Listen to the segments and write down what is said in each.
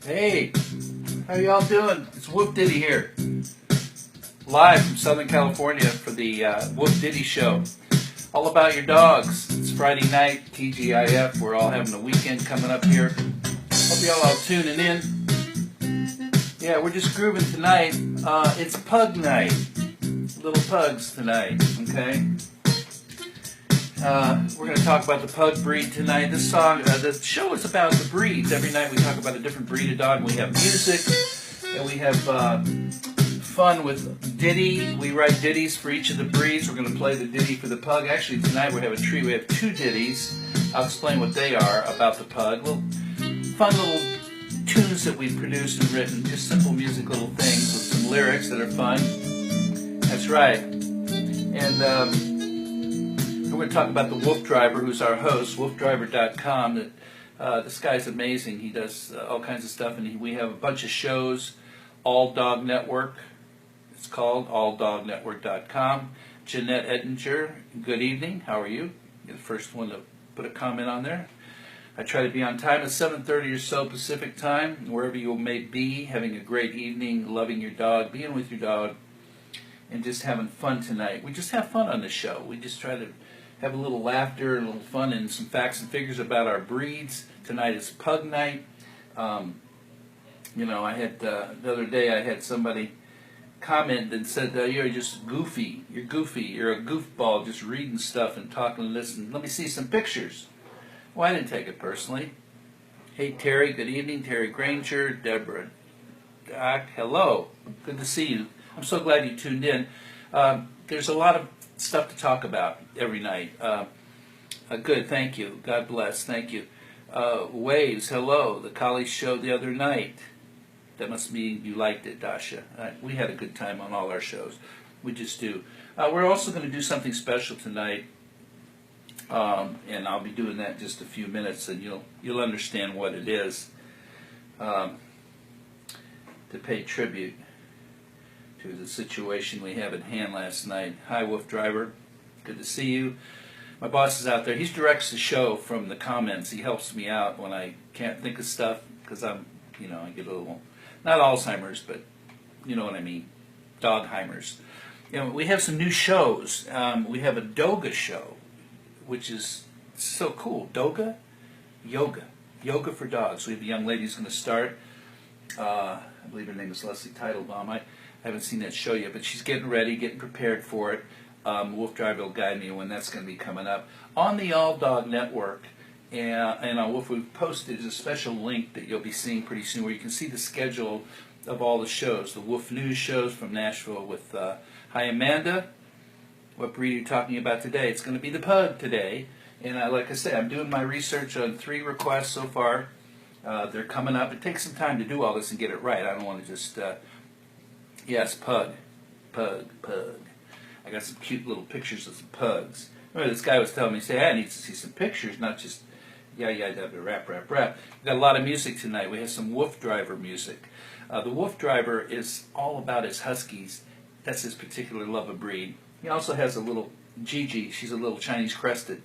Hey, how y'all doing? It's WooF Ditty here, live from Southern California for the WooF Ditty show. All about your dogs. It's Friday night, TGIF. We're all having a weekend coming up here. Hope y'all all tuning in. Yeah, we're just grooving tonight. It's pug night. Little pugs tonight, okay? We're going to talk about the pug breed tonight. This song, the show is about the breeds. Every night we talk about a different breed of dog. We have music, and we have fun with ditty. We write ditties for each of the breeds. We're going to play the ditty for the pug. Actually, tonight we have a treat. We have two ditties. I'll explain what they are about the pug. Fun little tunes that we've produced and written. Just simple music little things with some lyrics that are fun. That's right. And we're going to talk about the WooF Driver, who's our host, woofdriver.com. This guy's amazing. He does all kinds of stuff, and we have a bunch of shows. All Dog Network, it's called, alldognetwork.com. Jeanette Ettinger, good evening. How are you? You're the first one to put a comment on there. I try to be on time at 7:30 or so Pacific time, wherever you may be, having a great evening, loving your dog, being with your dog, and just having fun tonight. We just have fun on this show. We just try to have a little laughter, a little fun, and some facts and figures about our breeds. Tonight is pug night. I had the other day I had somebody comment and said, "You're just goofy. You're goofy. You're a goofball, just reading stuff and talking and listening. Let me see some pictures." Well, I didn't take it personally. Hey Terry, good evening. Terry Granger, Deborah, Doc, hello. Good to see you. I'm so glad you tuned in. There's a lot of stuff to talk about every night. Good, thank you. God bless, thank you. Waves, hello. The Collie show the other night. That must mean you liked it, Dasha. We had a good time on all our shows. We just do. We're also going to do something special tonight, and I'll be doing that in just a few minutes, and you'll understand what it is, to pay tribute to the situation we have at hand last night. Hi, WooF Driver. Good to see you. My boss is out there. He directs the show from the comments. He helps me out when I can't think of stuff because I get a little, not Alzheimer's, but you know what I mean, Dogheimers. We have some new shows. We have a Doga show, which is so cool. Doga? Yoga for dogs. We have a young lady who's going to start. I believe her name is Leslie Teitelbaum. I haven't seen that show yet, but she's getting ready, getting prepared for it. WooF Driver will guide me when that's going to be coming up. On the All Dog Network and on WooF, we've posted a special link that you'll be seeing pretty soon where you can see the schedule of all the shows. The WooF News shows from Nashville with, hi Amanda, what breed are you talking about today? It's going to be the pug today. And like I said, I'm doing my research on 3 requests so far. They're coming up. It takes some time to do all this and get it right. I don't want to just... Yes, pug. I got some cute little pictures of some pugs. Remember, this guy was telling me, say, I need to see some pictures, not just rap. We've got a lot of music tonight. We have some WooF Driver music. The WooF Driver is all about his huskies. That's his particular love of breed. He also has a little Gigi. She's a little Chinese crested.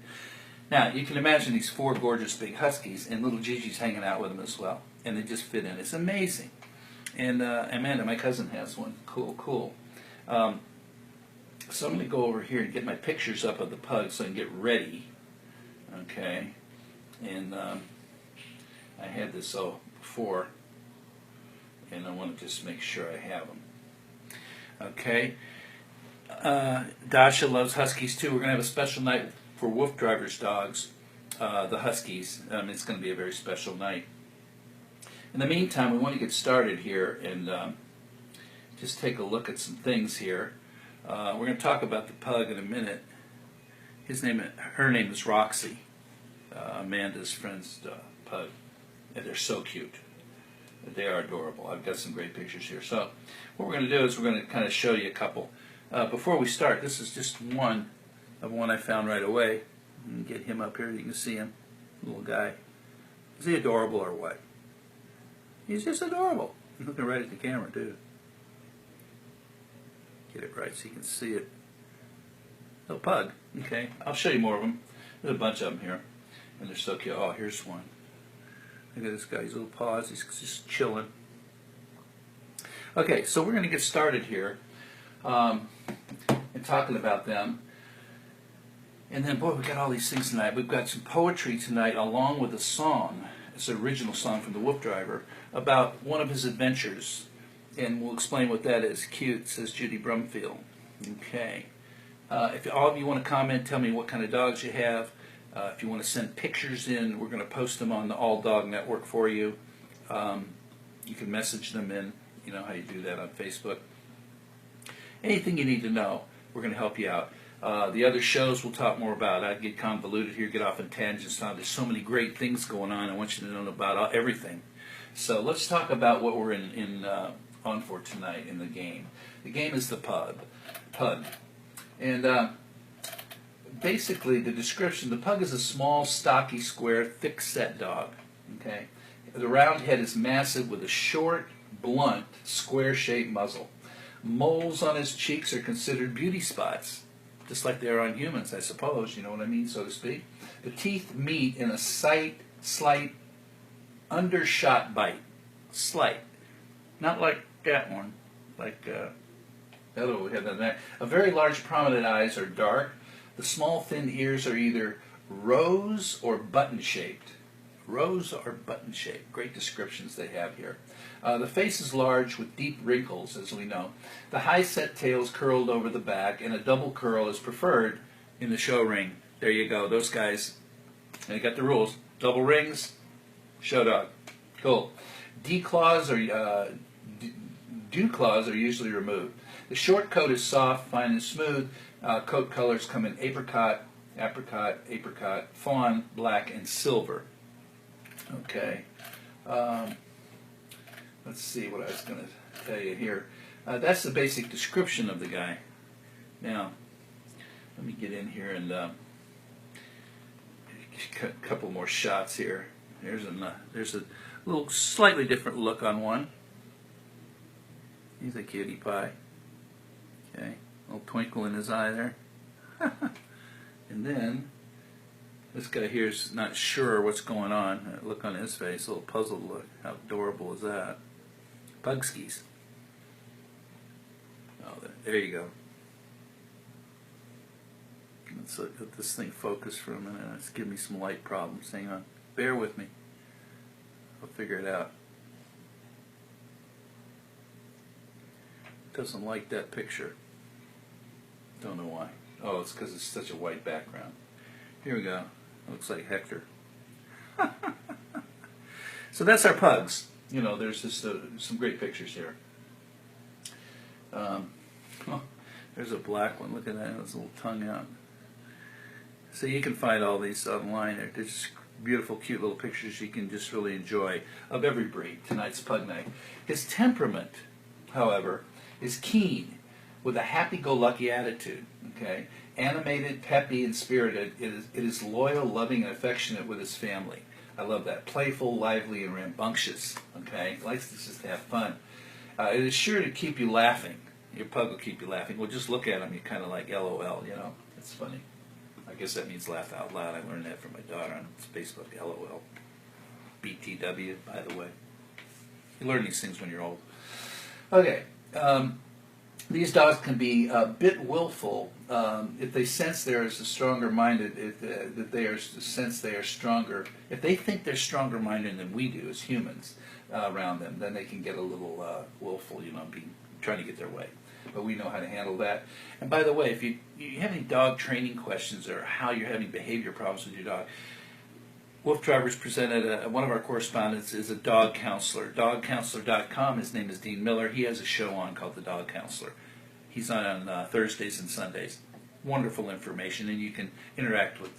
Now, you can imagine these 4 gorgeous big huskies, and little Gigi's hanging out with them as well. And they just fit in. It's amazing. And Amanda, my cousin, has one. Cool. So I'm going to go over here and get my pictures up of the pugs so I can get ready. Okay. And I had this all before, and I want to just make sure I have them. Okay. Dasha loves huskies too. We're going to have a special night for WooF Driver's dogs, the huskies. It's going to be a very special night. In the meantime, we want to get started here and just take a look at some things here. We're going to talk about the pug in a minute. Her name is Roxy, Amanda's friend's pug. And they're so cute. They are adorable. I've got some great pictures here. So what we're going to do is we're going to kind of show you a couple. Before we start, this is just one I found right away. Get him up here. You can see him, little guy. Is he adorable or what? He's just adorable. He's looking right at the camera, too. Get it right so you can see it. Little pug. Okay, I'll show you more of them. There's a bunch of them here, and they're so cute. Oh, here's one. Look at this guy's little paws. He's just chilling. Okay, so we're going to get started here and talking about them. And then, boy, we got all these things tonight. We've got some poetry tonight along with a song. It's an original song from the WooF driver about one of his adventures. And we'll explain what that is. Cute, says Judy Brumfield. Okay. If all of you want to comment, tell me what kind of dogs you have. If you want to send pictures in, we're going to post them on the All Dog Network for you. You can message them in. You know how you do that on Facebook. Anything you need to know, we're going to help you out. The other shows we'll talk more about. I get convoluted here, get off in tangents. Now, there's so many great things going on. I want you to know about everything. So let's talk about what we're on for tonight in the game. The game is the pug. And basically, the description, the pug is a small, stocky, square, thick-set dog. Okay, the round head is massive with a short, blunt, square-shaped muzzle. Moles on his cheeks are considered beauty spots, just like they are on humans, I suppose, you know what I mean, so to speak. The teeth meet in a slight undershot bite. Slight. Not like that one. Like, hello, we have that there. A very large prominent eyes are dark. The small thin ears are either rose or button-shaped. Rose or button-shaped. Great descriptions they have here. The face is large with deep wrinkles, as we know. The high-set tail is curled over the back, and a double curl is preferred in the show ring. There you go. Those guys, they got the rules. Double rings, show dog. Cool. Dew claws are usually removed. The short coat is soft, fine, and smooth. Coat colors come in apricot, fawn, black, and silver. Okay. Let's see what I was going to tell you here. That's the basic description of the guy. Now, let me get in here and a couple more shots here. There's a little slightly different look on one. He's a cutie pie. Okay, a little twinkle in his eye there. And then this guy here's not sure what's going on. Look on his face, a little puzzled look. How adorable is that? Pugskies. Oh, there you go. Let's let this thing focus for a minute. It's giving me some light problems. Hang on. Bear with me. I'll figure it out. Doesn't like that picture. Don't know why. Oh, it's because it's such a white background. Here we go. Looks like Hector. So that's our pugs. You know, there's just some great pictures here. There's a black one. Look at that. His little tongue out. So you can find all these online. They're just beautiful, cute little pictures you can just really enjoy of every breed. Tonight's pug night. His temperament, however, is keen, with a happy-go-lucky attitude. Okay, animated, peppy, and spirited. It is loyal, loving, and affectionate with his family. I love that. Playful, lively, and rambunctious. Okay, likes to just have fun. It is sure to keep you laughing. Your pug will keep you laughing. Well, just look at him. You're kind of like LOL. You know, it's funny. I guess that means laugh out loud. I learned that from my daughter on Facebook. LOL. BTW, by the way. You learn these things when you're old. Okay. These dogs can be a bit willful if they sense there is a stronger minded, that they are sense they are stronger. If they think they're stronger minded than we do as humans around them, then they can get a little willful, you know, trying to get their way. But we know how to handle that. And by the way, if you have any dog training questions or how you're having behavior problems with your dog, WooF Drivers presented one of our correspondents is a dog counselor. Dogcounselor.com. His name is Dean Miller. He has a show on called The Dog Counselor. He's on Thursdays and Sundays. Wonderful information, and you can interact with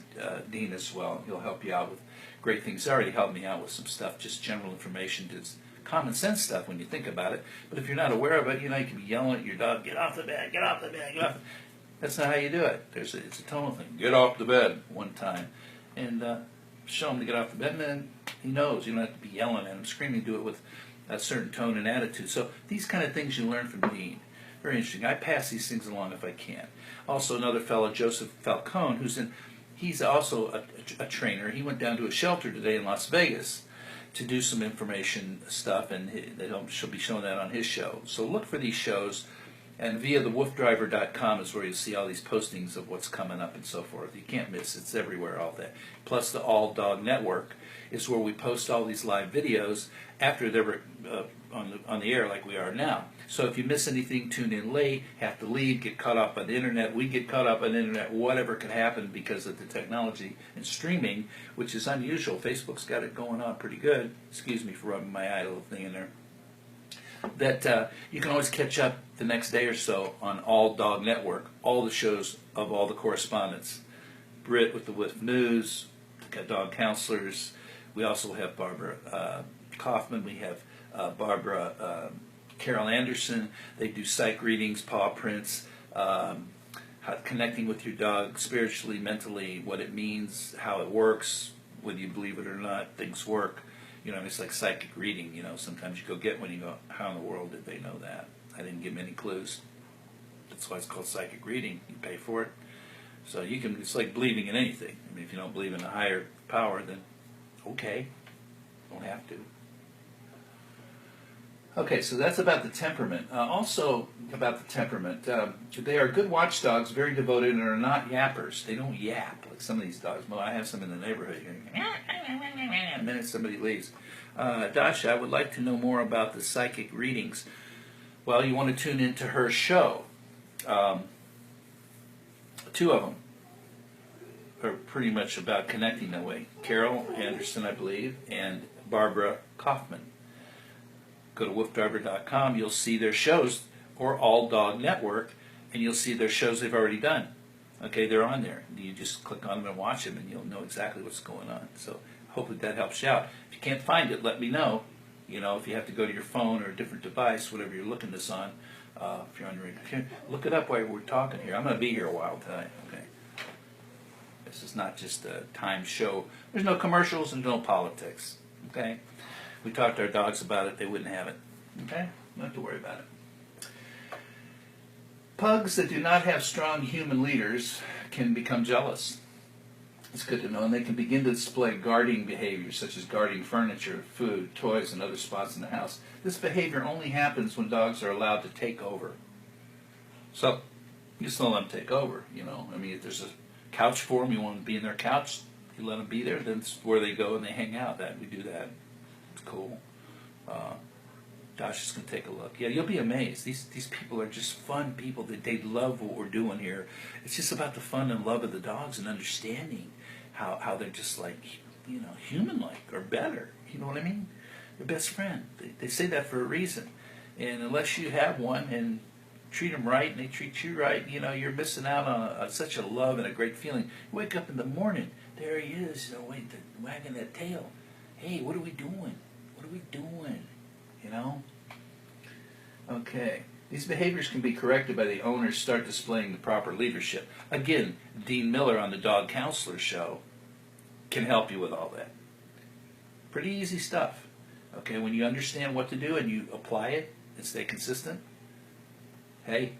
Dean as well. He'll help you out with great things. He's already helped me out with some stuff, just general information. It's common sense stuff when you think about it. But if you're not aware of it, you know, you can be yelling at your dog, get off the bed, get off the bed, get off. That's not how you do it. It's a tonal thing. Get off the bed one time. And show him to get off the bed, and then he knows. You don't have to be yelling at him, screaming. Do it with a certain tone and attitude. So these kind of things you learn from Dean. Very interesting. I pass these things along if I can. Also, another fellow, Joseph Falcone, he's also a trainer. He went down to a shelter today in Las Vegas, to do some information stuff, and she'll be showing that on his show. So look for these shows, and via the woofdriver.com is where you'll see all these postings of what's coming up and so forth. You can't miss it. It's everywhere all day. Plus the All Dog Network is where we post all these live videos after they're on the air like we are now. So if you miss anything, tune in late, have to leave, get caught up on the internet, we get caught up on the internet, whatever could happen because of the technology and streaming, which is unusual. Facebook's got it going on pretty good. Excuse me for rubbing my eye, little thing in there. That you can always catch up the next day or so on All Dog Network, all the shows of all the correspondents. Britt with the WooF News, got dog counselors. We also have Barbara Kaufman. We have Barbara Carol Anderson. They do psych readings, paw prints, connecting with your dog spiritually, mentally, what it means, how it works, whether you believe it or not, things work. You know, it's like psychic reading, you know. Sometimes you go get one, you go, how in the world did they know that? I didn't give them any clues. That's why it's called psychic reading. You pay for it. So you can, it's like believing in anything. I mean, if you don't believe in a higher power, then okay, don't have to. Okay, so that's about the temperament. Also about the temperament, they are good watchdogs, very devoted, and are not yappers. They don't yap like some of these dogs. Well, I have some in the neighborhood. The minute somebody leaves. Dasha, I would like to know more about the psychic readings. Well, you want to tune into her show. Two of them are pretty much about connecting that way. Carol Anderson, I believe, and Barbara Kaufman. Go to woofdriver.com, you'll see their shows, or All Dog Network, and you'll see their shows they've already done. Okay, they're on there. You just click on them and watch them, and you'll know exactly what's going on. So hopefully that helps you out. If you can't find it, let me know. You know, if you have to go to your phone or a different device, whatever you're looking this on, if you're on your computer, look it up while we're talking here. I'm going to be here a while tonight. Okay. This is not just a time show. There's no commercials and no politics. Okay. We talked to our dogs about it. They wouldn't have it. Okay? Don't have to worry about it. Pugs that do not have strong human leaders can become jealous. It's good to know. And they can begin to display guarding behaviors, such as guarding furniture, food, toys, and other spots in the house. This behavior only happens when dogs are allowed to take over. So, you just don't let them take over, you know. I mean, if there's a couch for them, you want them to be in their couch, you let them be there, then it's where they go and they hang out. We do that. It's cool. Josh is going to take a look. Yeah, you'll be amazed. These people are just fun people. They love what we're doing here. It's just about the fun and love of the dogs and understanding how they're just like, you know, human-like or better. You know what I mean? Your best friend. They say that for a reason. And unless you have one and treat them right and they treat you right, you know, you're missing out on such a love and a great feeling. You wake up in the morning, there he is, you know, wagging that tail. Hey, what are we doing? What are we doing? You know? Okay. These behaviors can be corrected by the owners start displaying the proper leadership. Again, Dean Miller on the Dog Counselor Show can help you with all that. Pretty easy stuff. Okay, when you understand what to do and you apply it and stay consistent, hey,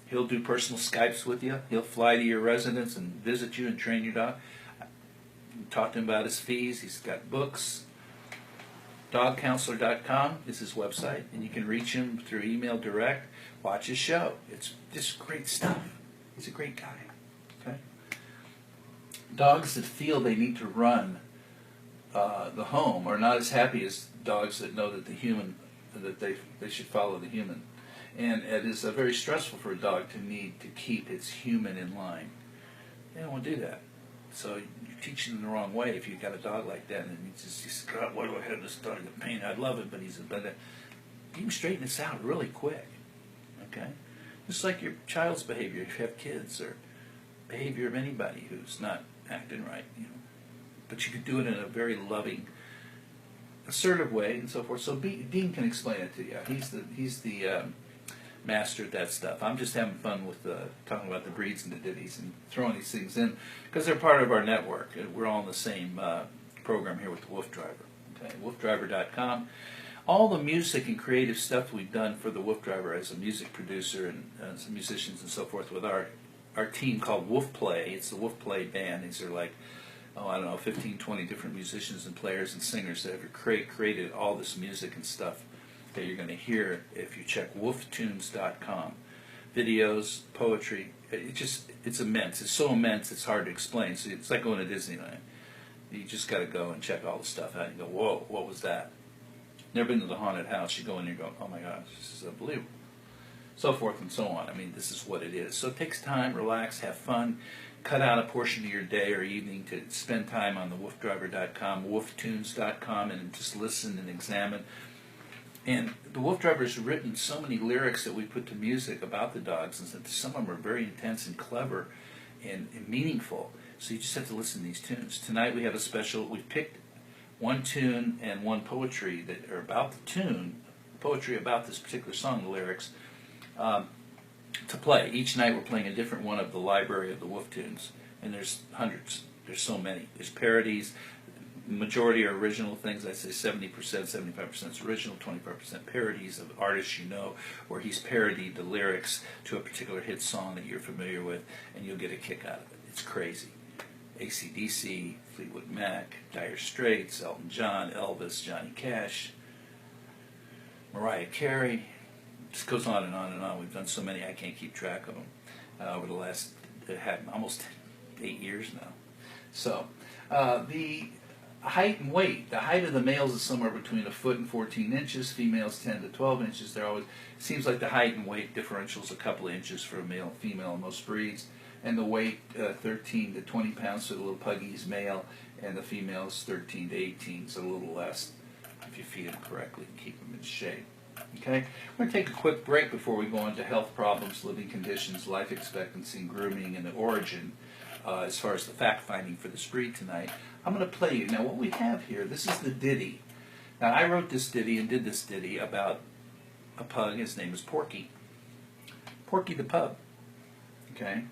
he'll do personal Skypes with you. He'll fly to your residence and visit you and train your dog. Talk to him about his fees. He's got books. Dogcounselor.com is his website, and you can reach him through email direct. Watch his show. It's just great stuff. He's a great guy. Okay. Dogs that feel they need to run the home are not as happy as dogs that know that they should follow the human. And it is very stressful for a dog to need to keep its human in line. They don't want to do that. So you're teaching them the wrong way if you've got a dog like that. And you just God, why do I have this dog in pain? I love it, but you can straighten this out really quick. Okay? Just like your child's behavior if you have kids, or behavior of anybody who's not acting right. You know. But you can do it in a very loving, assertive way and so forth. So Dean can explain it to you. He's the master at that stuff. I'm just having fun with talking about the breeds and the ditties and throwing these things in because they're part of our network. We're all in the same program here with the WooF Driver. Okay, woofdriver.com. All the music and creative stuff we've done for the WooF Driver as a music producer and some musicians and so forth with our team called WooF Play. It's the WooF Play band. These are like oh, I don't know, 15, 20 different musicians and players and singers that have created all this music and stuff that you're going to hear if you check wooftunes.com. Videos, poetry, it's immense. It's so immense it's hard to explain. So it's like going to Disneyland. You just got to go and check all the stuff out and go, whoa, what was that? Never been to the haunted house. You go in there and go, oh my gosh, this is unbelievable. So forth and so on. I mean, this is what it is. So it takes time, relax, have fun, cut out a portion of your day or evening to spend time on the woofdriver.com, wooftunes.com, and just listen and examine. And the Wolf Driver's written so many lyrics that we put to music about the dogs, and some of them are very intense and clever and meaningful. So you just have to listen to these tunes. Tonight we have a special. We've picked one tune and one poetry that are about the tune, poetry about this particular song, the lyrics, to play. Each night we're playing a different one of the library of the Wolf tunes, and there's hundreds. There's so many. There's parodies. Majority are original things. I'd say 70%, 75% is original, 25% parodies of artists you know, where he's parodied the lyrics to a particular hit song that you're familiar with, and you'll get a kick out of it. It's crazy. AC/DC, Fleetwood Mac, Dire Straits, Elton John, Elvis, Johnny Cash, Mariah Carey. It just goes on and on and on. We've done so many I can't keep track of them over the last almost 8 years now. So the height and weight. The height of the males is somewhere between 1 foot and 14 inches. Females 10 to 12 inches. They're always seems like the height and weight differential is a couple of inches for a male and female in most breeds. And the weight 13 to 20 pounds for the little puggies, male, and the females 13 to 18, so a little less if you feed them correctly and keep them in shape. Okay, we're going to take a quick break before we go on to health problems, living conditions, life expectancy, grooming, and the origin as far as the fact-finding for this breed tonight. I'm going to play you. Now what we have here, this is the ditty. Now I wrote this ditty and did this ditty about a pug. His name is Porky. Porky the pug. Okay?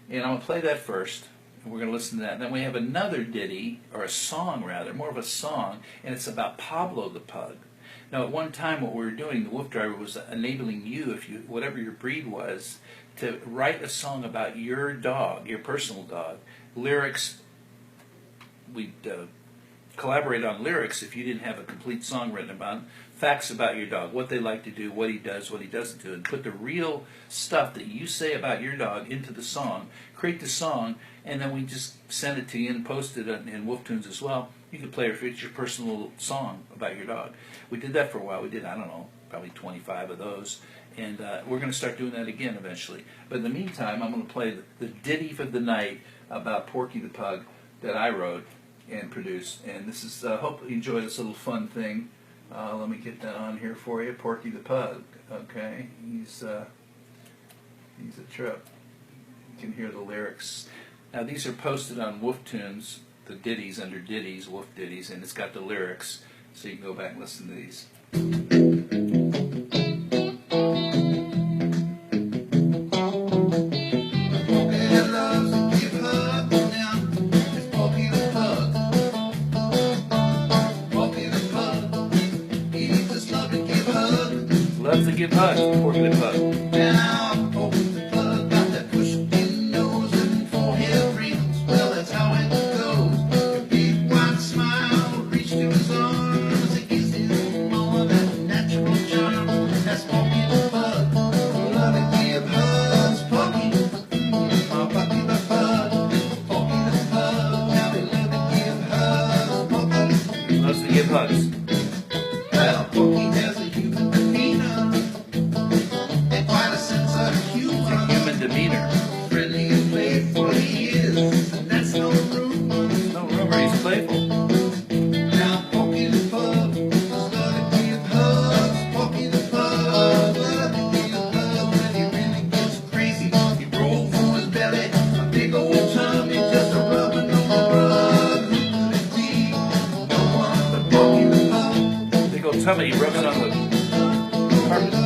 And I'm going to play that first, and we're going to listen to that. And then we have another ditty, or a song rather, more of a song, and it's about Pablo the pug. Now at one time what we were doing, the Wolf Driver, was enabling you, if you, whatever your breed was, to write a song about your dog, your personal dog. Lyrics, we'd collaborate on lyrics if you didn't have a complete song written about them. Facts about your dog, what they like to do, what he does, what he doesn't do, and put the real stuff that you say about your dog into the song, create the song, and then we just send it to you and post it in Wolf Tunes as well. You can play it if it's your personal song about your dog. We did that for a while. We did, I don't know, probably 25 of those, and we're going to start doing that again eventually. But in the meantime, I'm going to play the ditty for the night about Porky the pug that I wrote and produced, and this is, hope you enjoy this little fun thing. Let me get that on here for you. Porky the pug. Okay, he's a trip. You can hear the lyrics. Now these are posted on Wolf Tunes, the ditties under ditties, Wolf ditties, and it's got the lyrics, so you can go back and listen to these. Loves to give hugs, Porky the pug. Now, Porky the pug got that push-in nose and forehead wrinkles. Well, that's how it goes. Your big white smile reached to his arms. It gives him all that natural charm. That's Porky the pug. Love to give hugs, Porky. My Porky the pug. Porky the pug. How they love to give hugs, Porky. Loves to give hugs. Well, Porky has a human demeanor and quite a sense of humor. Human demeanor. Friendly and playful he is, and that's no rumor. No rumor, he's playful. Now Porky the pug does love to give hugs. Porky the pug love to give hugs when he really gets crazy. He rolls on his belly, a big old tummy, just a rubbing on the rug. Who could it be? No one but Porky the pug. Big old tummy rubbing on the carpet.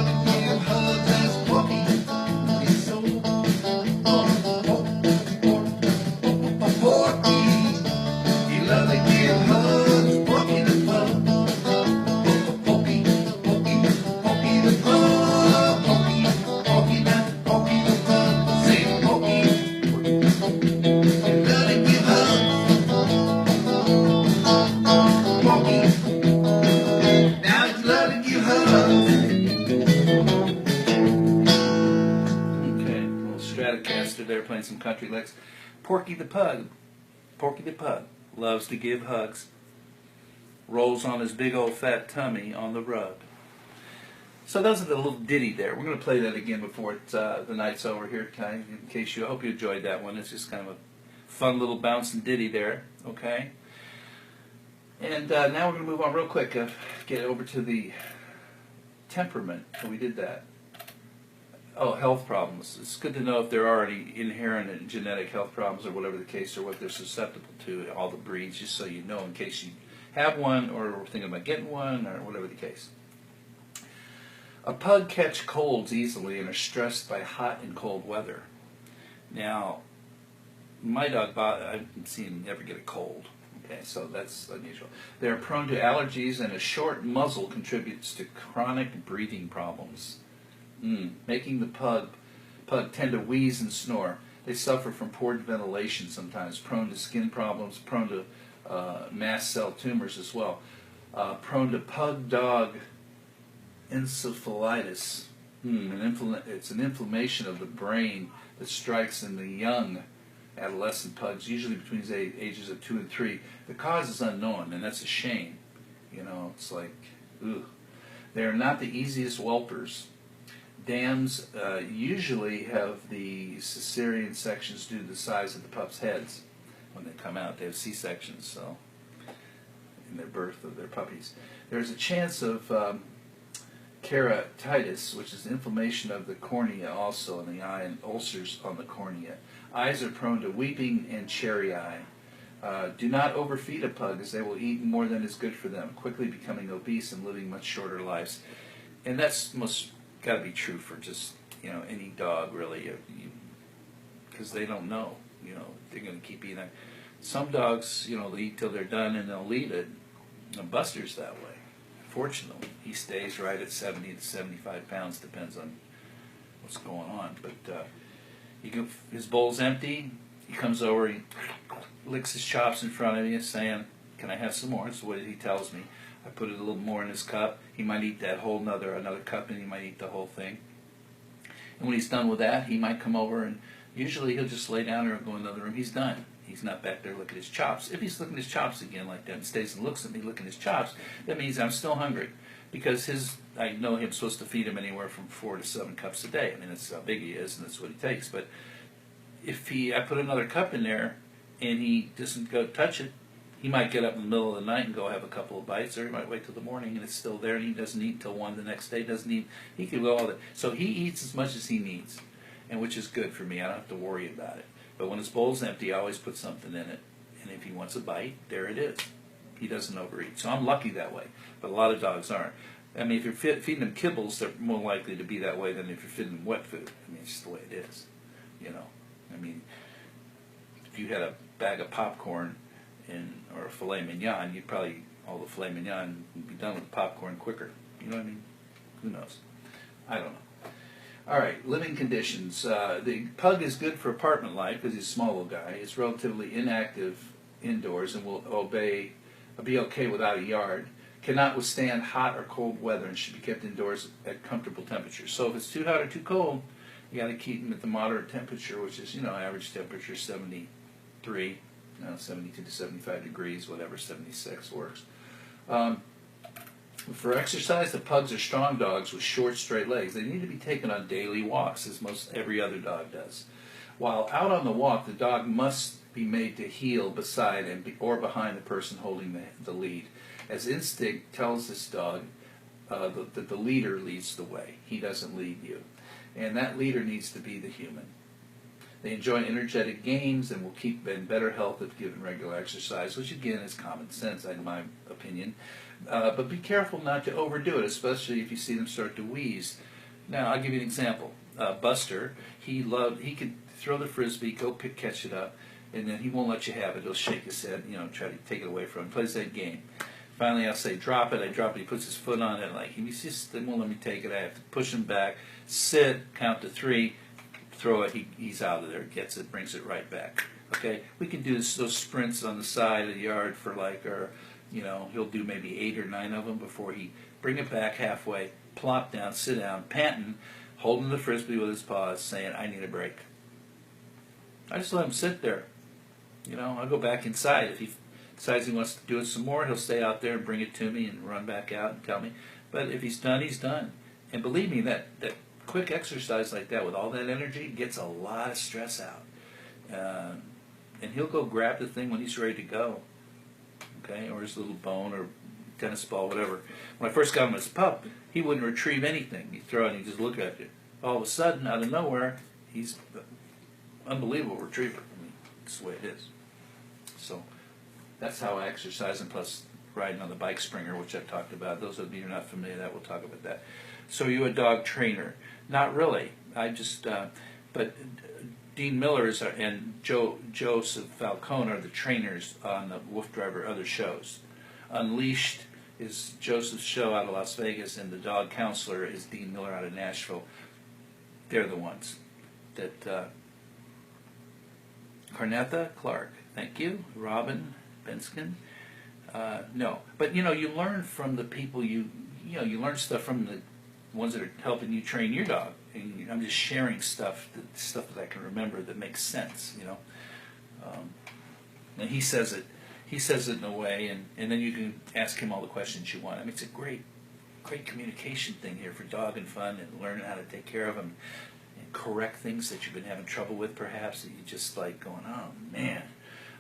there playing some country licks. Porky the Pug loves to give hugs. Rolls on his big old fat tummy on the rug. So those are the little ditty there. We're going to play that again before the night's over here, okay? In case I hope you enjoyed that one. It's just kind of a fun little bouncing ditty there, okay? And now we're going to move on real quick. Get over to the temperament. So we did that. Oh, health problems. It's good to know if there are any inherent and genetic health problems or whatever the case, or what they're susceptible to, all the breeds, just so you know in case you have one or are thinking about getting one or whatever the case. A pug catch colds easily and are stressed by hot and cold weather. Now, my dog, I haven't seen him ever get a cold. Okay, so that's unusual. They're prone to allergies, and a short muzzle contributes to chronic breathing problems, making the pug tend to wheeze and snore. They suffer from poor ventilation sometimes, prone to skin problems, prone to mast cell tumors as well, prone to pug-dog encephalitis. It's an inflammation of the brain that strikes in the young adolescent pugs, usually between the ages of 2 and 3. The cause is unknown, and that's a shame. You know, it's like, ugh. They are not the easiest whelpers. Dams usually have the cesarean sections due to the size of the pups' heads. When they come out, they have C-sections, so in their birth of their puppies. There's a chance of keratitis, which is inflammation of the cornea also in the eye, and ulcers on the cornea. Eyes are prone to weeping and cherry eye. Do not overfeed a pug, as they will eat more than is good for them, quickly becoming obese and living much shorter lives. And that's most got to be true for just, you know, any dog really, because they don't know, you know, they're going to keep eating. Some dogs, you know, they eat till they're done and they'll leave it. And Buster's that way. Fortunately, he stays right at 70 to 75 pounds, depends on what's going on. But his bowl's empty. He comes over, he licks his chops in front of you, saying, "Can I have some more?" That's what he tells me. I put it a little more in his cup. He might eat that whole another cup, and he might eat the whole thing. And when he's done with that, he might come over, and usually he'll just lay down or go in another room. He's done. He's not back there looking at his chops. If he's looking at his chops again like that and stays and looks at me looking at his chops, that means I'm still hungry. Because I know I'm supposed to feed him anywhere from 4 to 7 cups a day. I mean, that's how big he is, and that's what he takes. But if I put another cup in there, and he doesn't go touch it, he might get up in the middle of the night and go have a couple of bites, or he might wait till the morning and it's still there, and he doesn't eat until 1 the next day. He can go all that. So he eats as much as he needs, and which is good for me. I don't have to worry about it. But when his bowl's empty, I always put something in it, and if he wants a bite, there it is. He doesn't overeat. So I'm lucky that way, but a lot of dogs aren't. I mean, if you're feeding them kibbles, they're more likely to be that way than if you're feeding them wet food. I mean, it's just the way it is, you know. I mean, if you had a bag of popcorn or a filet mignon, you'd probably, all the filet mignon would be done with the popcorn quicker. You know what I mean? Who knows? I don't know. All right, living conditions. The pug is good for apartment life because he's a small little guy. It's relatively inactive indoors and will be okay without a yard. Cannot withstand hot or cold weather and should be kept indoors at comfortable temperatures. So if it's too hot or too cold, you got to keep them at the moderate temperature, which is, you know, average temperature 73, 72 to 75 degrees, whatever, 76 works. For exercise, the pugs are strong dogs with short, straight legs. They need to be taken on daily walks, as most every other dog does. While out on the walk, the dog must be made to heel beside or behind the person holding the lead, as instinct tells this dog that the leader leads the way. He doesn't lead you. And that leader needs to be the human. They enjoy energetic games and will keep in better health if given regular exercise, which again is common sense, in my opinion. But be careful not to overdo it, especially if you see them start to wheeze. Now, I'll give you an example. Buster, he could throw the frisbee, catch it up, and then he won't let you have it. He'll shake his head, you know, try to take it away from him. Plays that game. Finally, I'll say, drop it. I drop it. He puts his foot on it. Like, they won't let me take it. I have to push him back, sit, count to 3, throw it. He's out of there. Gets it, brings it right back. Okay? We can do those sprints on the side of the yard for he'll do maybe 8 or 9 of them before he bring it back halfway, plop down, sit down, panting, holding the frisbee with his paws, saying, "I need a break." I just let him sit there. You know, I'll go back inside. If he decides he wants to do it some more, he'll stay out there and bring it to me and run back out and tell me. But if he's done, he's done. And believe me, that quick exercise like that with all that energy gets a lot of stress out. And he'll go grab the thing when he's ready to go. Okay, or his little bone or tennis ball, whatever. When I first got him as a pup, he wouldn't retrieve anything. He'd throw it and he'd just look at you. All of a sudden, out of nowhere, he's an unbelievable retriever. I mean, that's the way it is. So that's how I exercise, and plus riding on the bike springer, which I've talked about. Those of you who are not familiar with that, we'll talk about that. So are you a dog trainer? Not really. I just, but Dean Miller and Joseph Falcone are the trainers on the WooF Driver other shows. Unleashed is Joseph's show out of Las Vegas, and the dog counselor is Dean Miller out of Nashville. They're the ones that Carnetha Clark, thank you. Robin Benskin, no. But you know, you learn from the people you learn stuff from the ones that are helping you train your dog. And I'm just sharing stuff that I can remember that makes sense, you know. And he says it in a way, and then you can ask him all the questions you want. I mean, it's a great communication thing here for dog and fun, and learning how to take care of them and correct things that you've been having trouble with, perhaps, that you just like going, oh man,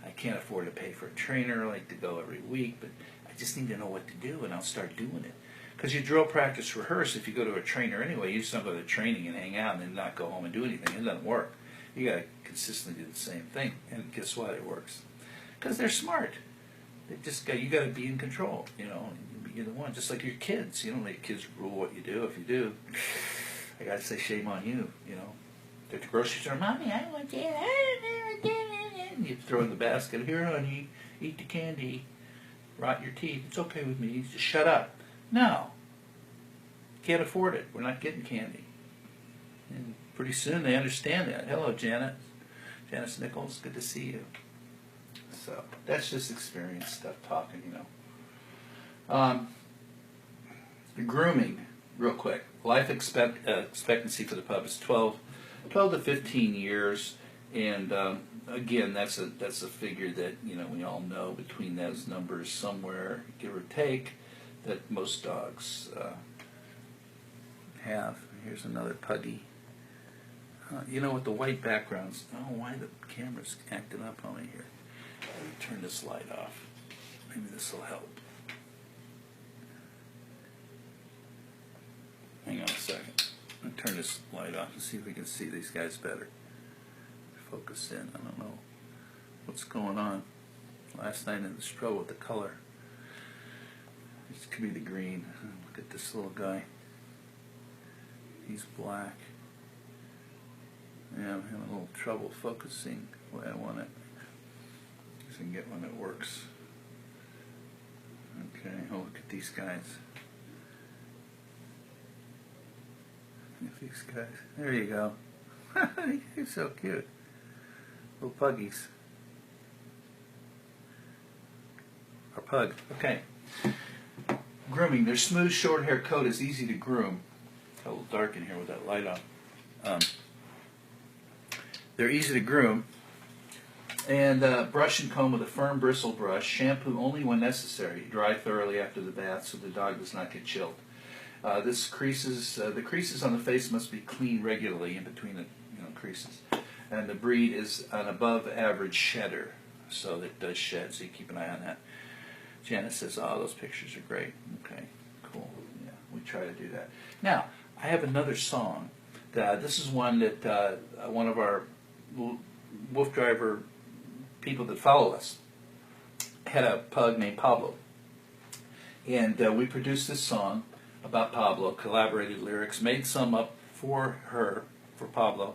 I can't afford to pay for a trainer, like to go every week, but I just need to know what to do, and I'll start doing it. Because you drill, practice, rehearse. If you go to a trainer anyway, you just don't go to training and hang out and then not go home and do anything. It doesn't work. You got to consistently do the same thing, and guess what? It works. Because they're smart. You got to be in control. You know, you're the one. Just like your kids. You don't let your kids rule what you do. If you do, I got to say shame on you. You know, they're at the grocery store. Mommy, I want that. And you throw in the basket. Here, honey, eat the candy. Rot your teeth. It's okay with me. Just shut up. No. Can't afford it. We're not getting candy. And pretty soon they understand that. Hello, Janet. Janice Nichols, good to see you. So that's just experience stuff talking, you know. Grooming, real quick. Life expectancy for the pup is 12 to 15 years. And again, that's a figure that, you know, we all know between those numbers somewhere, give or take, that most dogs have. Here's another puggy. You know, with the white backgrounds, I don't know why the camera's acting up on me here. Let me turn this light off. Maybe this will help. Hang on a second. I'll turn this light off and see if we can see these guys better. Focus in. I don't know what's going on. Last night in the struggle with the color. This could be the green. Look at this little guy. He's black. Yeah, I'm having a little trouble focusing the way I want it. So I can get one that works. Okay, oh, look at these guys. Look at these guys. There you go. You're so cute. Little puggies. Or pug. Okay. Grooming. Their smooth, short hair coat is easy to groom. It's a little dark in here with that light on. They're easy to groom. And brush and comb with a firm bristle brush. Shampoo only when necessary. Dry thoroughly after the bath so the dog does not get chilled. The creases on the face must be cleaned regularly in between the creases. And the breed is an above average shedder, so it does shed, so you keep an eye on that. Janice says, oh, those pictures are great. Okay, cool. Yeah, we try to do that. Now, I have another song. This is one that one of our WooF Driver people that follow us had a pug named Pablo. And we produced this song about Pablo, collaborated lyrics, made some up for her, for Pablo,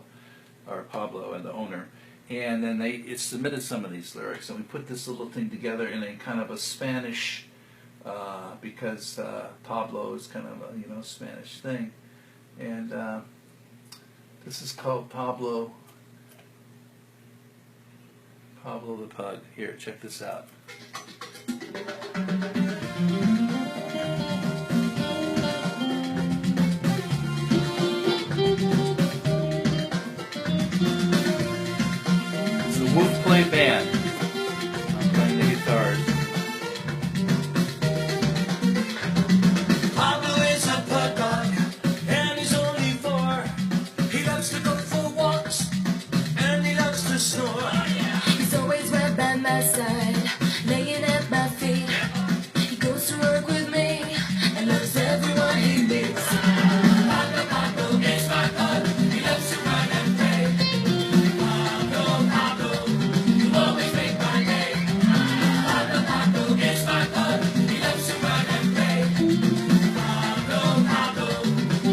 or Pablo and the owner. And then it submitted some of these lyrics, and we put this little thing together in a kind of a Spanish, because Pablo is kind of a Spanish thing, and this is called Pablo the Pug. Here, check this out. play band. I'm playing the guitars. Pablo is a pug dog, and he's only 4. He loves to go for walks, and he loves to snore. He's always right by my side, laying at my feet. He goes to work with me and loves everyone he meets. Pablo, Pablo is my pug. He loves to run and play. Pablo, Pablo, you always make my day. Pablo, Pablo is my pug. He loves to run and play. Pablo, Pablo,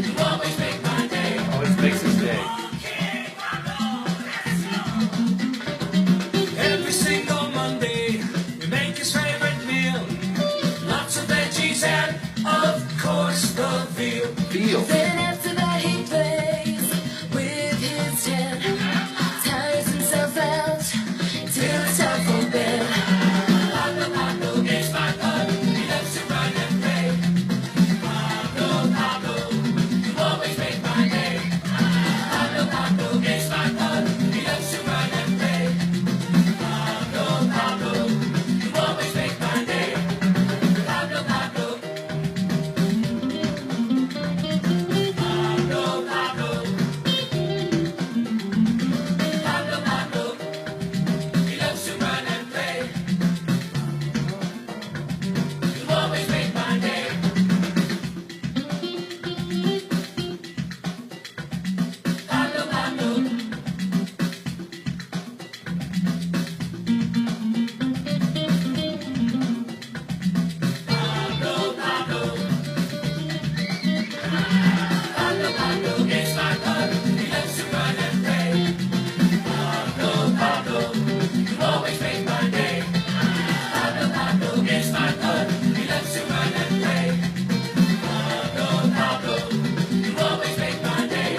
you always make my day. Always makes his day. Every single Monday, we make his favorite meal. Lots of veggies and, of course, the veal. Feel. Then after that he plays with his head, tires himself out till it's time for bed. Pablo, Pablo is my pug. He loves to run and play. Pablo, Pablo, you always make my day. Pablo, Pablo is my pug. He loves to run and play. Pablo, Pablo, you always make my day. Pablo, Pablo. Pablo, Pablo. Pablo, Pablo, he loves to run and play. You always make my day. Pablo, Pablo. Pablo, Pablo. Pablo, Pablo is my pug. He loves to run and play. Pablo, Pablo, you always make my day. Pablo, Pablo is my pug. He loves to run and play. Pablo, Pablo, you always make my day.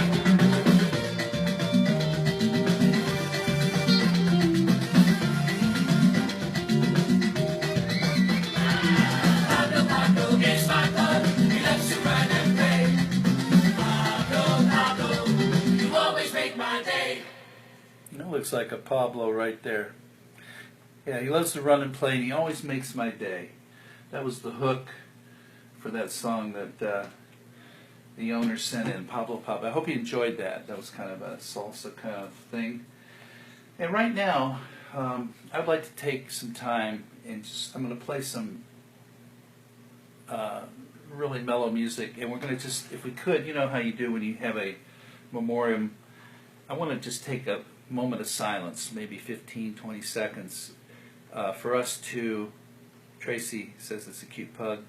Pablo, Pablo is my pug. He loves to run and play. Pablo, Pablo, you always make my day. That looks like a Pablo right there. Yeah, he loves to run and play, and he always makes my day. That was the hook for that song that the owner sent in, Pablo Pablo. I hope you enjoyed that. That was kind of a salsa kind of thing. And right now, I'd like to take some time and I'm going to play some really mellow music, and we're going to just, if we could, you know how you do when you have a memoriam, I want to just take a moment of silence, maybe 15, 20 seconds, for us to, Tracy says it's a cute pug,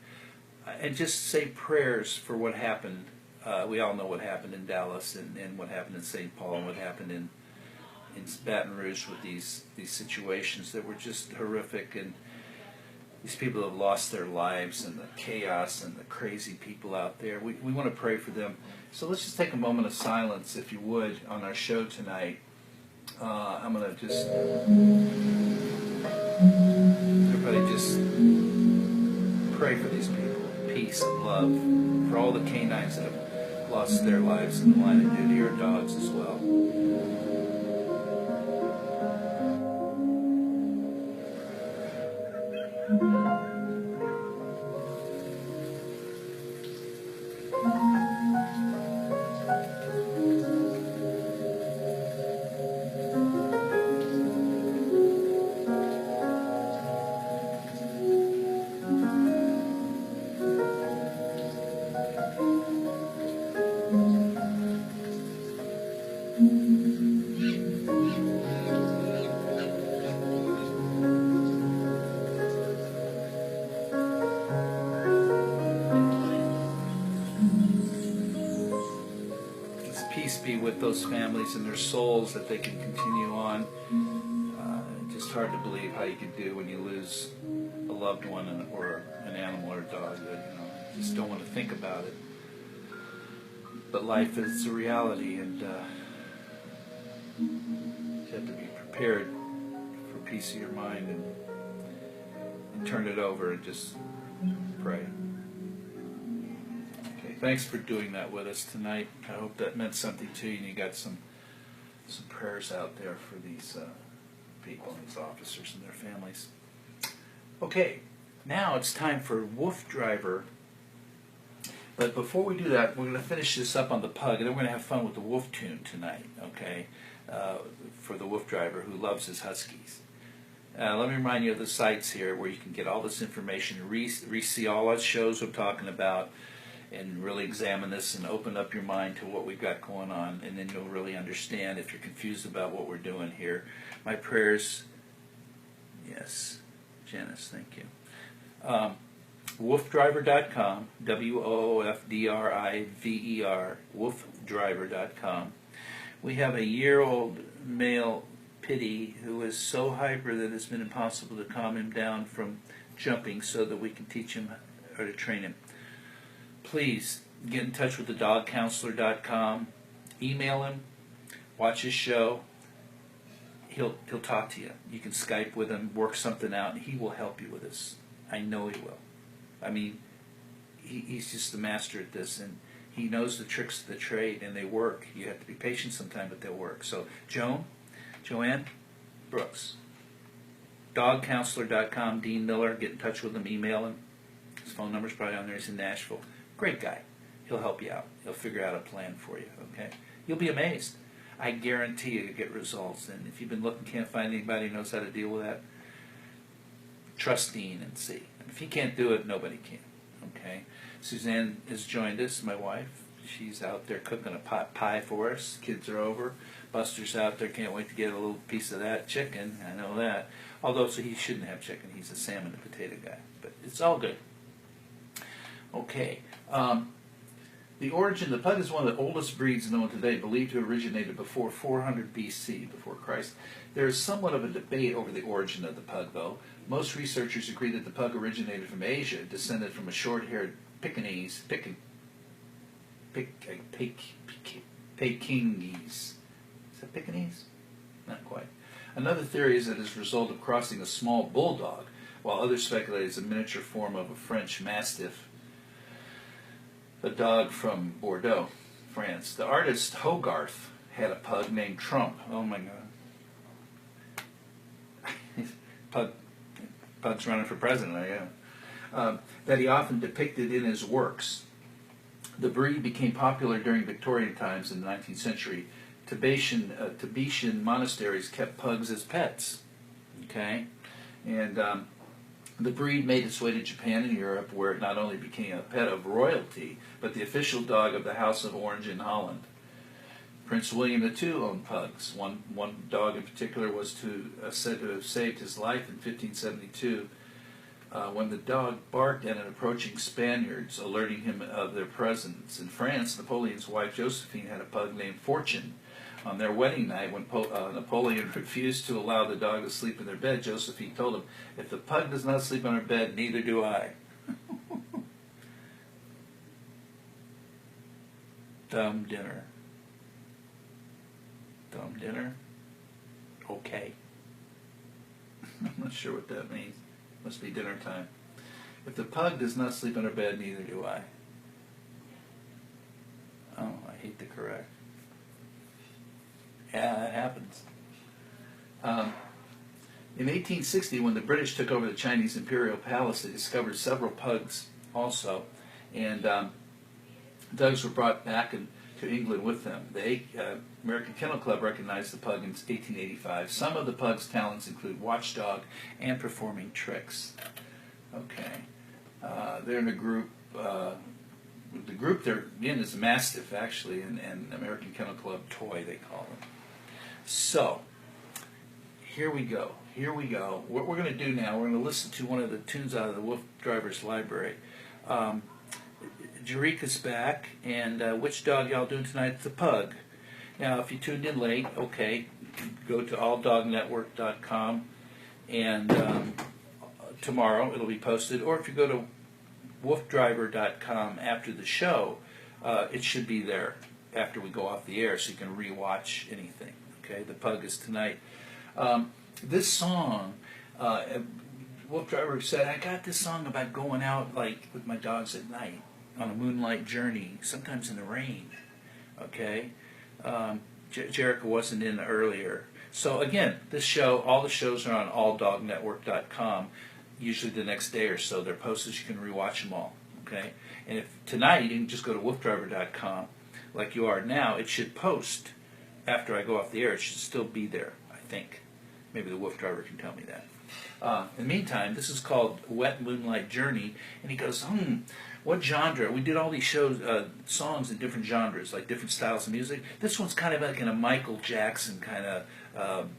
and just say prayers for what happened. We all know what happened in Dallas and what happened in St. Paul and what happened in Baton Rouge with these situations that were just horrific, and these people have lost their lives, and the chaos and the crazy people out there. We want to pray for them. So let's just take a moment of silence, if you would, on our show tonight. I'm going to just, everybody just pray for these people. Peace and love for all the canines that have lost their lives in the line of duty, or dogs as well. Peace be with those families and their souls, that they can continue on. Just hard to believe how you can do when you lose a loved one or an animal or a dog. You just don't want to think about it. But life is a reality, and you have to be prepared for peace of your mind and turn it over and just pray. Thanks for doing that with us tonight. I hope that meant something to you, and you got some prayers out there for these people, these officers and their families. Okay, now it's time for WooF Driver. But before we do that, we're going to finish this up on the pug, and then we're going to have fun with the WooF tune tonight, okay, for the WooF Driver who loves his huskies. Let me remind you of the sites here where you can get all this information, re-see all our shows we're talking about, and really examine this and open up your mind to what we've got going on, and then you'll really understand if you're confused about what we're doing here. My prayers, yes, Janice, thank you. WoofDriver.com, WOOFDRIVER, WoofDriver.com. We have a year-old male pitty who is so hyper that it's been impossible to calm him down from jumping so that we can teach him or to train him. Please get in touch with the dogcounselor.com, email him, watch his show. He'll talk to you. You can Skype with him, work something out, and he will help you with this. I know he will. I mean, he's just the master at this, and he knows the tricks of the trade, and they work. You have to be patient sometimes, but they'll work. So, Joanne Brooks, dogcounselor.com, Dean Miller, get in touch with him, email him. His phone number's probably on there. He's in Nashville. Great guy. He'll help you out. He'll figure out a plan for you, okay? You'll be amazed. I guarantee you get results. And if you've been looking, can't find anybody who knows how to deal with that, trust Dean and see. If he can't do it, nobody can, okay? Suzanne has joined us, my wife. She's out there cooking a pot pie for us. Kids are over. Buster's out there. Can't wait to get a little piece of that chicken. I know that. Although, so he shouldn't have chicken. He's a salmon and potato guy. But it's all good. Okay. The origin, the pug is one of the oldest breeds known today, believed to have originated before 400 BC, before Christ. There is somewhat of a debate over the origin of the pug, though. Most researchers agree that the pug originated from Asia, descended from a short-haired Pekingese. Is that Pekingese? Not quite. Another theory is that it is a result of crossing a small bulldog, while others speculate it's a miniature form of a French Mastiff, a dog from Bordeaux, France. The artist Hogarth had a pug named Trump. Oh my God. Pug's running for president, I am. That he often depicted in his works. The breed became popular during Victorian times in the 19th century. Tibetan monasteries kept pugs as pets. Okay? And the breed made its way to Japan and Europe, where it not only became a pet of royalty, but the official dog of the House of Orange in Holland. Prince William II owned pugs. One dog in particular was said to have saved his life in 1572 when the dog barked at an approaching Spaniards, alerting him of their presence. In France, Napoleon's wife Josephine had a pug named Fortune. On their wedding night, when Napoleon refused to allow the dog to sleep in their bed, Josephine told him, "If the pug does not sleep on her bed, neither do I." Dumb dinner. Dumb dinner? Okay. I'm not sure what that means. Must be dinner time. If the pug does not sleep on her bed, neither do I. Oh, I hate to correct. Yeah, that happens. In 1860, when the British took over the Chinese Imperial Palace, they discovered several pugs also, and dogs were brought back to England with them. The American Kennel Club recognized the pug in 1885. Some of the pug's talents include watchdog and performing tricks. Okay. They're in a group. The group they're in is a Mastiff, actually, and American Kennel Club toy, they call them. So, here we go. Here we go. What we're going to do now, we're going to listen to one of the tunes out of the WooF Driver's library. Jarika's back, and which dog y'all doing tonight? The pug. Now, if you tuned in late, okay, go to alldognetwork.com, and tomorrow it'll be posted. Or if you go to woofdriver.com after the show, it should be there after we go off the air, so you can re-watch anything. Okay, the pug is tonight. This song, WooF Driver said, I got this song about going out like with my dogs at night on a moonlight journey, sometimes in the rain. Okay, Jerica wasn't in earlier, So again, this show, all the shows are on alldognetwork.com. Usually the next day or so, they're posted. You can rewatch them all. Okay, and if tonight you can just go to woofdriver.com, like you are now. It should post after I go off the air. It should still be there, I think. Maybe the Woof driver can tell me that. In the meantime, this is called Wet Moonlight Journey, and he goes, what genre? We did all these shows, songs in different genres, like different styles of music. This one's kind of like in a Michael Jackson kind of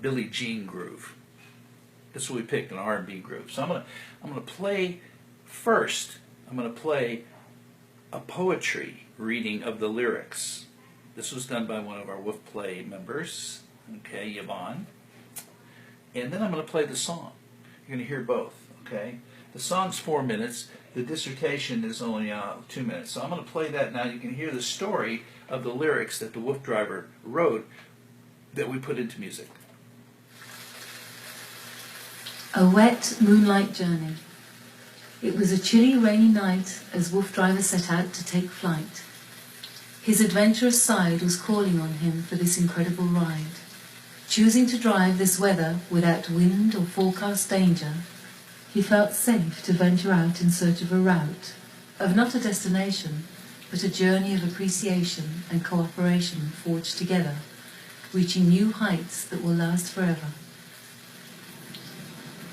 Billie Jean groove. This is what we picked, an R&B groove. So I'm gonna play first. I'm gonna play a poetry reading of the lyrics. This was done by one of our Woof Play members, okay, Yvonne. And then I'm going to play the song. You're going to hear both, okay? The song's 4 minutes. The dissertation is only 2 minutes. So I'm going to play that now. You can hear the story of the lyrics that the Woof driver wrote that we put into music. A wet moonlight journey. It was a chilly, rainy night as Woof driver set out to take flight. His adventurous side was calling on him for this incredible ride. Choosing to drive this weather without wind or forecast danger, he felt safe to venture out in search of a route, of not a destination, but a journey of appreciation and cooperation forged together, reaching new heights that will last forever.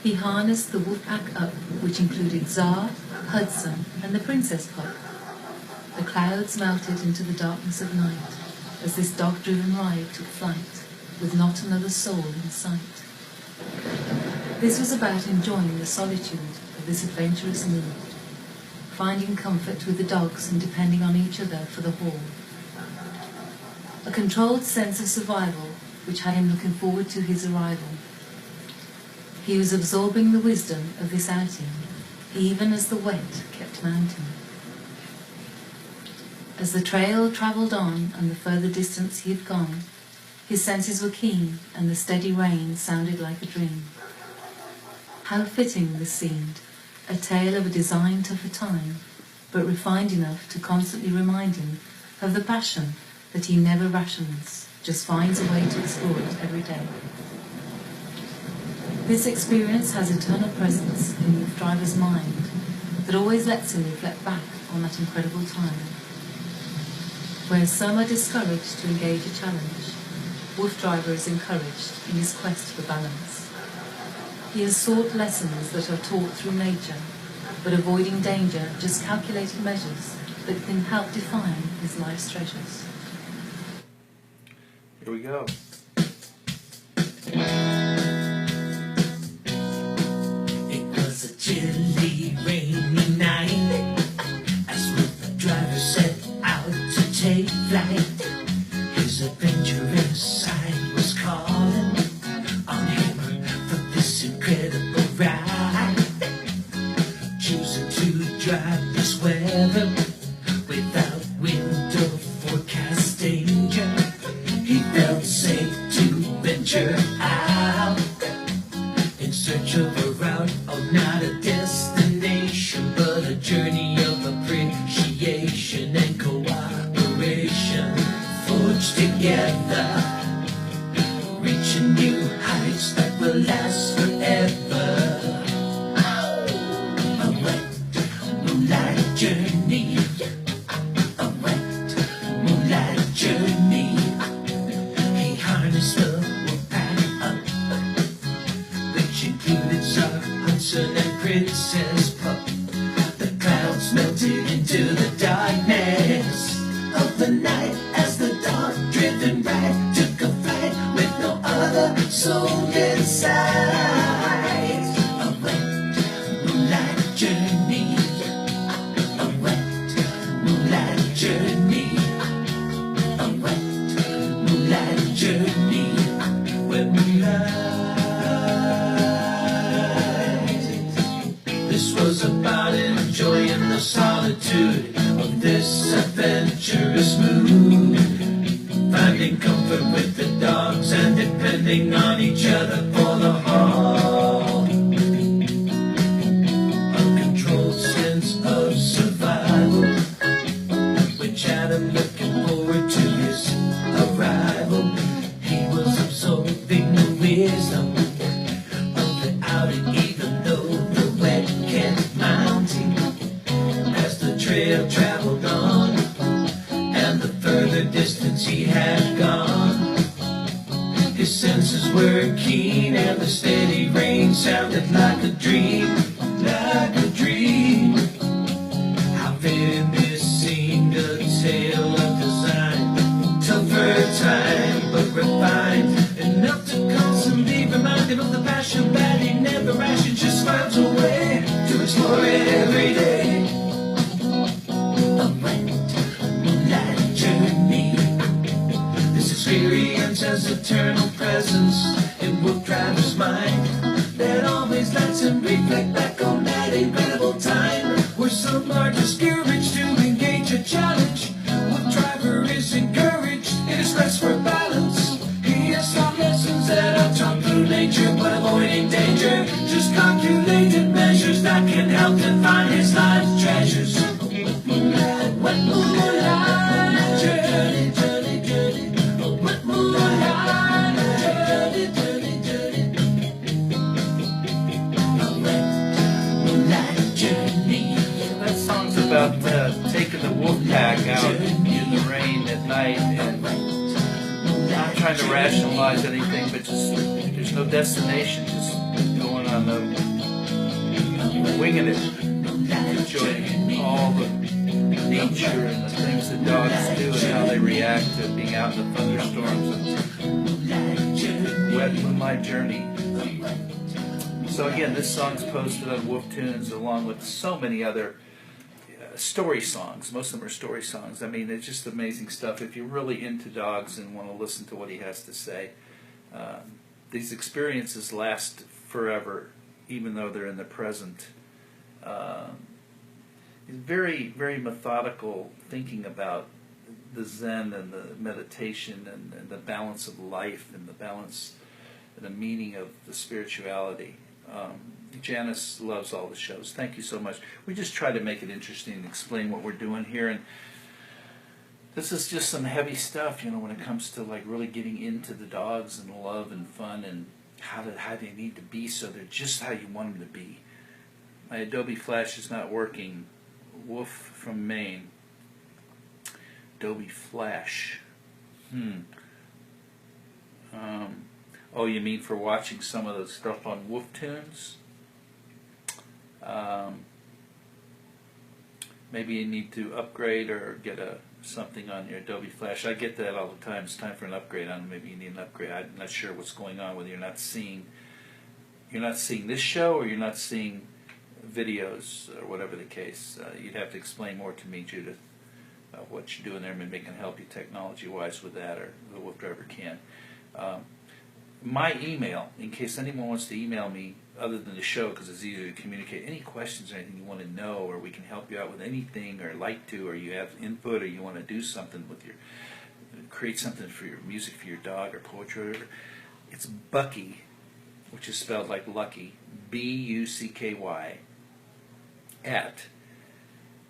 He harnessed the Woof Pack up, which included Tsar, Hudson, and the Princess Pup. The clouds melted into the darkness of night as this dog-driven ride took flight, with not another soul in sight. This was about enjoying the solitude of this adventurous mood, finding comfort with the dogs and depending on each other for the haul. A controlled sense of survival which had him looking forward to his arrival. He was absorbing the wisdom of this outing, even as the wet kept mounting. As the trail travelled on and the further distance he had gone, his senses were keen and the steady rain sounded like a dream. How fitting this seemed, a tale of a designed tougher time, but refined enough to constantly remind him of the passion that he never rations, just finds a way to explore it every day. This experience has eternal presence in the driver's mind that always lets him reflect back on that incredible time. Where some are discouraged to engage a challenge, Woof driver is encouraged in his quest for balance. He has sought lessons that are taught through nature, but avoiding danger, just calculated measures that can help define his life's treasures. Here we go. It was a chilly, rainy night as Woof driver set out to take flight. His adventurous side was calling on him for this incredible ride. Choosing to drive this weather without wind or forecast danger, he felt safe to venture out in search of a route, oh, not a destination, but a journey of appreciation and cooperation forged together, reaching new heights that will last forever. A wet moonlight journey, a wet moonlight journey. He harnessed the Woof Pack up, which included Tsar, Hudson, and Princess Pup. The clouds melted into the darkness of the night as the dog-driven ride took a flight with no other soul inside. A wet moonlight journey, a wet moonlight journey, a wet moonlight journey, wet moonlight. This was about enjoying the solitude of this adventurous mood, finding comfort with the dogs and depending on each other for the haul. A controlled sense of survival, which had him looking forward to his arrival. trail traveled on, and the further distance he had gone. His senses were keen, and the steady rain sounded like a dream, like a dream. How vivid this seemed, a tale of design, tough for time, but refined, enough to constantly remind him of the passion that he never rationed, just finds a way to explore it every day. A wet moonlight journey. This experience has eternal presence in Wolf Driver's mind that always lets him reflect back on that incredible time where some are discouraged to engage a challenge. Wolf Driver is encouraged in his quest for balance. He has taught lessons that are taught through nature, but avoiding danger, just calculated measures that can help define his life's treasures. Wet moonlight journey, journey, journey. Wet moonlight journey, journey, journey. Wet moonlight journey. That song's about taking the wolf pack out in the rain at night and not trying to rationalize anything, but just there's no destination, just going on the winging it, enjoying all the nature and the things that dogs do and how they react to being out in the thunderstorms and wet moonlight journey. So again, this song's posted on Wolf Tunes along with so many other story songs. Most of them are story songs. I mean, it's just amazing stuff. If you're really into dogs and want to listen to what he has to say, these experiences last forever, even though they're in the present. He's very, very methodical, thinking about the Zen and the meditation and the balance of life and the balance and the meaning of the spirituality. Janice loves all the shows. Thank you so much. We just try to make it interesting and explain what we're doing here. And this is just some heavy stuff, you know, when it comes to like really getting into the dogs and love and fun and how they need to be so they're just how you want them to be. My Adobe Flash is not working. Woof from Maine. Adobe Flash. Oh, you mean for watching some of the stuff on Wolf Tunes? Maybe you need to upgrade or get something on your Adobe Flash. I get that all the time. It's time for an upgrade on. Maybe you need an upgrade. I'm not sure what's going on. Whether you're not seeing this show or you're not seeing videos or whatever the case. You'd have to explain more to me, Judith, what you're doing there. Maybe I can help you technology-wise with that, or the Wolf Driver can. My email, in case anyone wants to email me other than the show, because it's easier to communicate, any questions or anything you want to know, or we can help you out with anything, or like to, or you have input, or you want to do something with your, create something for your music for your dog, or poetry, or whatever. It's Bucky, which is spelled like lucky, B-U-C-K-Y, at,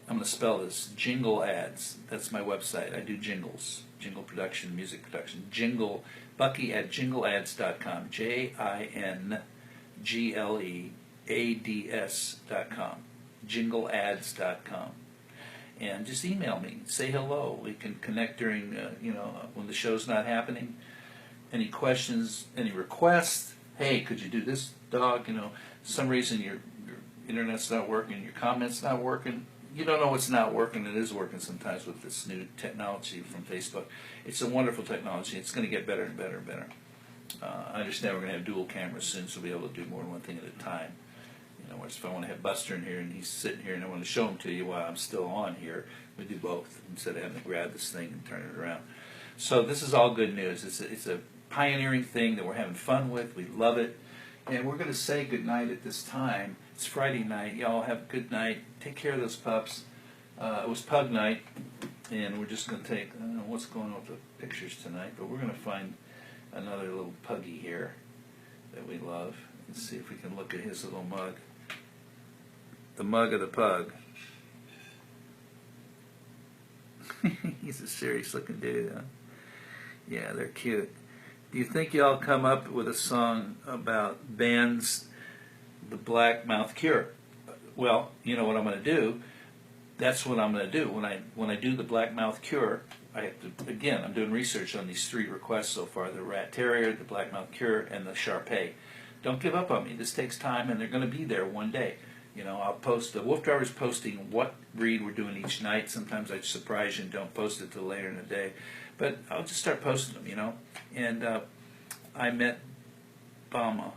I'm going to spell this, Jingle Ads. That's my website. I do jingles, jingle production, music production. Jingle, Bucky at jingleads.com, JINGLEADS.com, jingleads.com. And just email me, say hello. We can connect during, when the show's not happening. Any questions, any requests? Hey, could you do this, dog? Some reason your internet's not working, your comment's not working. You don't know what's not working. It is working sometimes with this new technology from Facebook. It's a wonderful technology. It's going to get better and better and better. I understand we're going to have dual cameras soon, so we'll be able to do more than one thing at a time. Whereas if I want to have Buster in here and he's sitting here and I want to show him to you while I'm still on here, we do both instead of having to grab this thing and turn it around. So this is all good news. It's a pioneering thing that we're having fun with. We love it. And we're going to say good night at this time. It's Friday night. Y'all have a good night. Take care of those pups. It was pug night, and we're just going to take, I don't know what's going on with the pictures tonight, but we're going to find another little puggy here that we love. Let's see if we can look at his little mug. The mug of the pug. He's a serious looking dude, huh? Yeah, they're cute. Do you think y'all come up with a song about bands, the Black Mouth Cure? Well, you know what I'm going to do. that's what I'm going to do when I do the black mouth cure. I have to, again, I'm doing research on these 3 requests so far: the rat terrier, the black mouth cure, and the Shar-Pei. Don't give up on me. This takes time, and they're going to be there one day. I'll post. The Wolf Driver's posting what breed we're doing each night. Sometimes I surprise you and don't post it till later in the day, but I'll just start posting them. And I met Bama.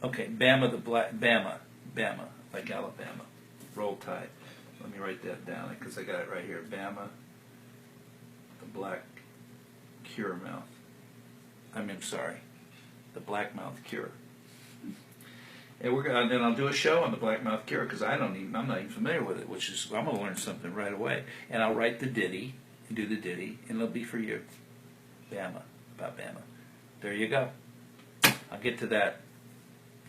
Okay, Bama the black Bama, like Alabama. Roll Tide. Let me write that down because I got it right here. Bama, the black cure mouth. I'm sorry, the black mouth cure. And then I'll do a show on the black mouth cure because I'm not even familiar with it. Which is, I'm going to learn something right away. And I'll write the ditty and do the ditty, and it'll be for you. Bama, about Bama. There you go. I'll get to that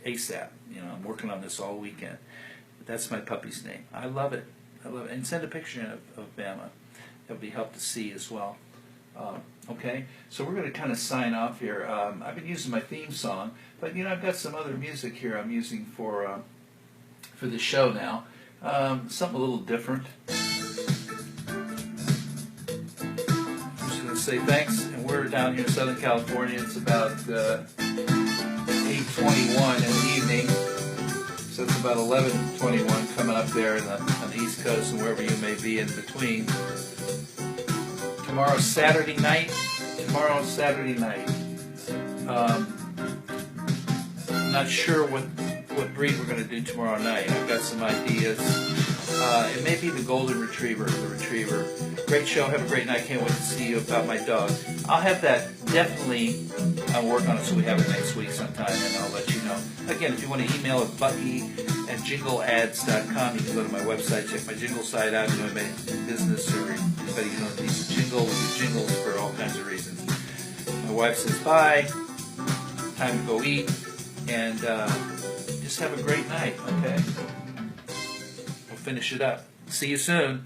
ASAP. I'm working on this all weekend. That's my puppy's name. I love it. And send a picture in of Bama. That'll be help to see as well. Okay, so we're going to kind of sign off here. I've been using my theme song, but I've got some other music here I'm using for the show now. Something a little different. I'm just going to say thanks, and we're down here in Southern California. It's about 8:21 in the evening. So it's about 11:21 coming up there on the East Coast and wherever you may be in between. Tomorrow's Saturday night. I'm not sure what breed we're going to do tomorrow night. I've got some ideas. It may be the Golden Retriever, the Retriever. Great show. Have a great night. Can't wait to see you about my dog. I'll have that definitely. I'll work on it so we have it next week sometime, and I'll let you know. Again, if you want to email at bucky@jingleads.com, you can go to my website, check my jingle site out. If you want to make business or anybody needs a jingle, we do jingles for all kinds of reasons. My wife says bye. Time to go eat, and just have a great night. Okay, we'll finish it up. See you soon.